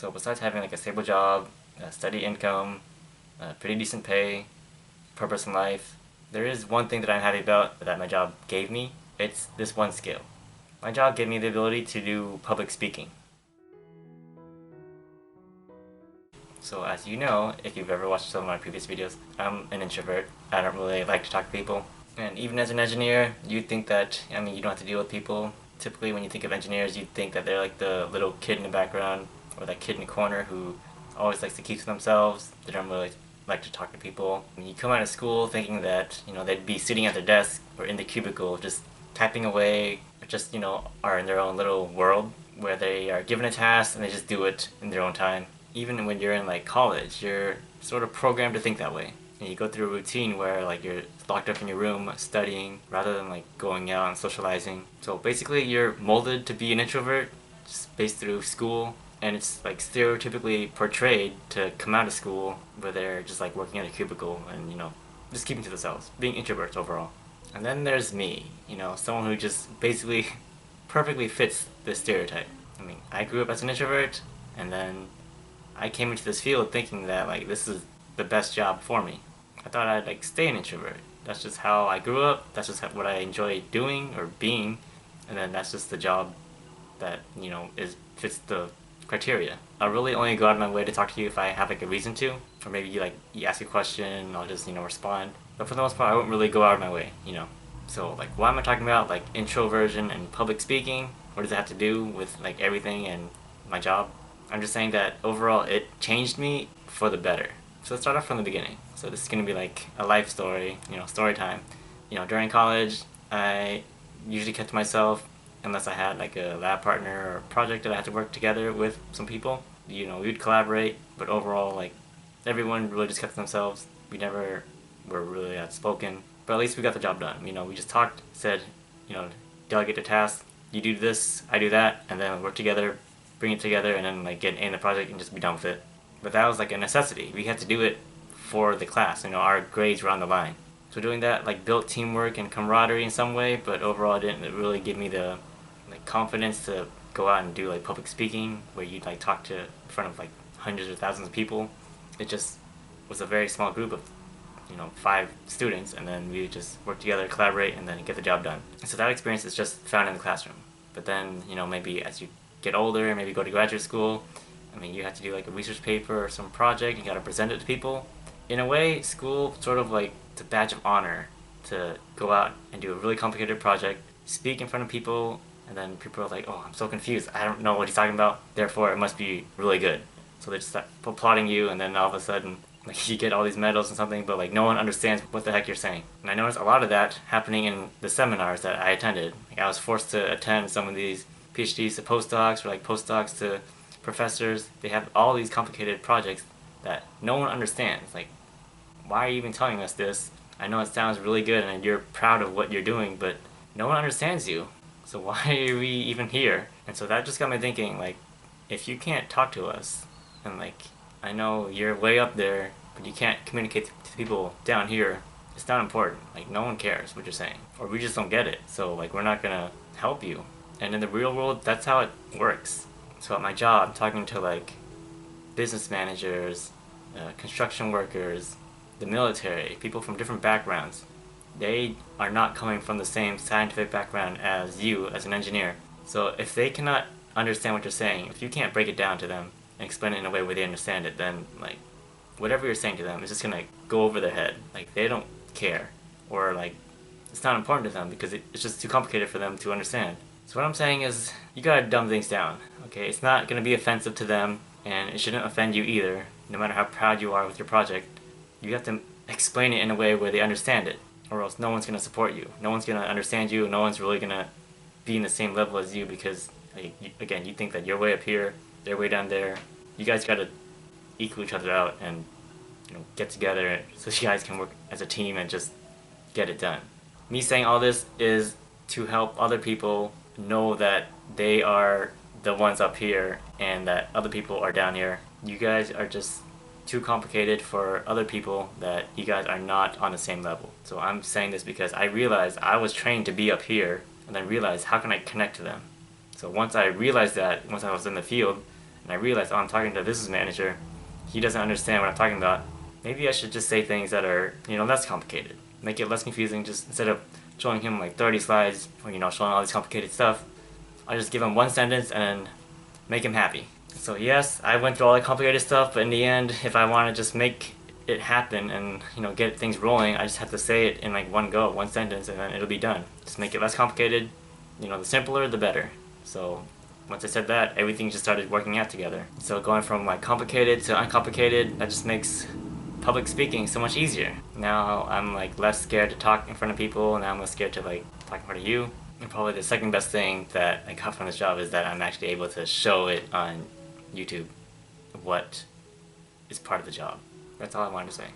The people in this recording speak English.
So besides having like a stable job, a steady income, a pretty decent pay, purpose in life, there is one thing that I'm happy about that my job gave me. It's this one skill. My job gave me the ability to do public speaking. So as you know, if you've ever watched some of my previous videos, I'm an introvert. I don't really like to talk to people. And even as an engineer, you'd think that, you don't have to deal with people. Typically when you think of engineers, you'd think that they're like the little kid in the background, or that kid in the corner who always likes to keep to themselves. They don't really like to talk to people. When you come out of school thinking that, they'd be sitting at their desk or in the cubicle just typing away, or just, are in their own little world where they are given a task and they just do it in their own time. Even when you're in like college, you're sort of programmed to think that way. And you go through a routine where like you're locked up in your room studying rather than like going out and socializing. So basically you're molded to be an introvert just based through school, and it's like stereotypically portrayed to come out of school where they're just like working in a cubicle and just keeping to themselves, being introverts overall. And then there's me, someone who just basically perfectly fits this stereotype. I grew up as an introvert, and then I came into this field thinking that like this is the best job for me. I thought I'd like stay an introvert. That's just how I grew up. That's just what I enjoy doing or being, and then that's just the job that fits the criteria. I'll really only go out of my way to talk to you if I have like a reason to, or maybe you ask a question and I'll just respond. But for the most part, I won't really go out of my way. So like, why am I talking about like introversion and public speaking? What does it have to do with like everything and my job? I'm just saying that overall it changed me for the better. So let's start off from the beginning. So this is going to be like a life story, story time. During college, I usually kept to myself unless I had like a lab partner or project that I had to work together with some people. We'd collaborate, but overall like everyone really just kept to themselves. We never were really outspoken, but at least we got the job done. We just talked, said, delegate the task. You do this, I do that, and then work together, bring it together, and then like get in the project and just be done with it. But that was like a necessity. We had to do it for the class. Our grades were on the line. So doing that like built teamwork and camaraderie in some way, but overall it didn't really give me the like confidence to go out and do like public speaking where you'd like talk to in front of like hundreds or thousands of people. It just was a very small group of 5 students, and then we would just work together, collaborate, and then get the job done. So that experience is just found in the classroom. But then maybe as you get older, maybe go to graduate school, you have to do like a research paper or some project, you gotta present it to people. In a way, school sort of like it's a badge of honor to go out and do a really complicated project, speak in front of people, and then people are like, oh, I'm so confused, I don't know what he's talking about, therefore it must be really good. So they just start applauding you, and then all of a sudden like you get all these medals and something, but like no one understands what the heck you're saying. And I noticed a lot of that happening in the seminars that I attended. Like I was forced to attend some of these PhDs to postdocs, or like postdocs to professors. They have all these complicated projects that no one understands. Like, why are you even telling us this? I know it sounds really good and you're proud of what you're doing, but no one understands you. So why are we even here? And so that just got me thinking, like, if you can't talk to us, and like, I know you're way up there, but you can't communicate to people down here, it's not important. Like, no one cares what you're saying, or we just don't get it. So like, we're not gonna help you. And in the real world, that's how it works. So at my job, I'm talking to like business managers, construction workers, the military, people from different backgrounds. They are not coming from the same scientific background as you as an engineer. So if they cannot understand what you're saying, if you can't break it down to them and explain it in a way where they understand it, then like whatever you're saying to them is just gonna go over their head. Like, they don't care, or like it's not important to them because it's just too complicated for them to understand. So what I'm saying is, you gotta dumb things down, okay? It's not gonna be offensive to them, and it shouldn't offend you either, no matter how proud you are with your project. You have to explain it in a way where they understand it, or else no one's gonna support you. No one's gonna understand you, no one's really gonna be in the same level as you, because, like, again, you think that you're way up here, they're way down there. You guys gotta equal each other out and, get together so you guys can work as a team and just get it done. Me saying all this is to help other people know that they are the ones up here and that other people are down here. You guys are just too complicated for other people, that you guys are not on the same level. So I'm saying this because I realized I was trained to be up here, and then realized how can I connect to them. So once I realized that, once I was in the field, and I realized, oh, I'm talking to a business manager. He doesn't understand what I'm talking about. Maybe I should just say things that are, less complicated. Make it less confusing. Just instead of showing him like 30 slides or, showing all this complicated stuff, I'll just give him one sentence and make him happy. So yes, I went through all the complicated stuff, but in the end, if I want to just make it happen and get things rolling, I just have to say it in like one go, one sentence, and then it'll be done. Just make it less complicated. The simpler, the better. So once I said that, everything just started working out together. So going from like complicated to uncomplicated, that just makes public speaking so much easier. Now I'm like less scared to talk in front of people. Now I'm less scared to like talk in front of you. And probably the second best thing that I got from this job is that I'm actually able to show it on YouTube what is part of the job. That's all I wanted to say.